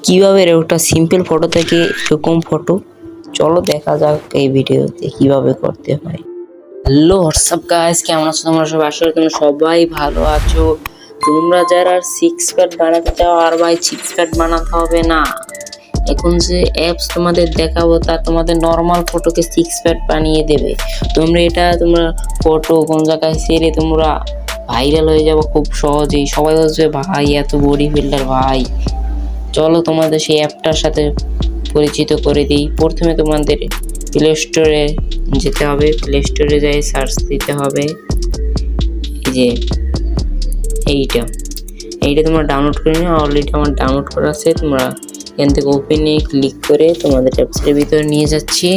কিভাবে একটা simple photo থেকে এরকম ফটো, চলো দেখা যাক এই ভিডিওতে কিভাবে করতে হয়। হ্যালো হোয়াটসঅ্যাপ গাইস, কেমন আছো তোমরা সবাই? আশা করি তোমরা সবাই ভালো আছো। তোমরা যারা সিক্স প্যাড বানাতে চাও, আর ভাই সিক্স প্যাড বানাতে হবে না। এখন যে অ্যাপস তোমাদের দেখাবো তা তোমাদের নর্মাল ফটোকে সিক্স প্যাড বানিয়ে দেবে। তোমরা ফটো কোন জায়গায় ছেড়ে তোমরা ভাইরাল হয়ে যাবো খুব সহজেই। সবাই বলছে ভাই এত বডি ফিল্টার ভাই। চলো তোমাদের সেই অ্যাপটার সাথে পরিচিত করে দিই। প্রথমে তোমাদের প্লে স্টোরে যেতে হবে। প্লে স্টোরে যাই সার্চ দিতে হবে এই যে এইটা তোমরা ডাউনলোড করে নিও। অলরেডি আমার ডাউনলোড করা আছে। তোমরা এখান থেকে ওপেনে ক্লিক করে তোমাদের অ্যাপসের ভিতরে নিয়ে যাচ্ছি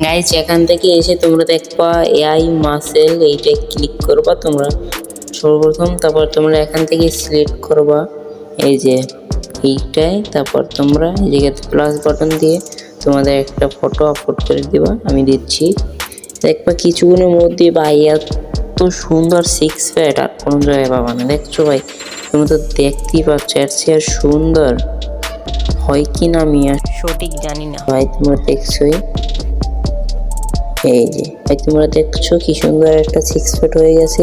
গাইস। এখান থেকে এসে তোমরা দেখবা এআই মাসেল, এইটা ক্লিক করবা তোমরা সর্বপ্রথম। তারপর তোমরা এখান থেকে সিলেক্ট করবা এই যে এইটাই। তারপর তোমরা এই জায়গাতে প্লাস বাটন দিয়ে তোমাদের একটা ফটো আপলোড করে দিবা। আমি দিচ্ছি। দেখবা কিছুক্ষণের মধ্যে ভাই এত সুন্দর সিক্স প্যাড আর কোনো জায়গায় পাবা না। দেখছো ভাই, তুমি তো দেখতেই পাচ্ছ এর চেয়ে সুন্দর হয় কি না আমি সঠিক জানি না ভাই। তোমরা দেখছোই এই যে ভাই, তোমরা দেখছো কি সুন্দর একটা সিক্স প্যাড হয়ে গেছে।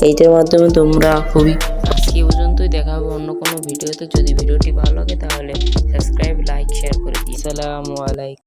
এইটার মাধ্যমে তোমরা খুবই আজকে পর্যন্তই দেখা হবে অন্য কোনো ভিডিওতে। যদি ভিডিওটি ভালো লাগে তাহলে সাবস্ক্রাইব, লাইক, শেয়ার করে দিই। আসসালামু আলাইকুম।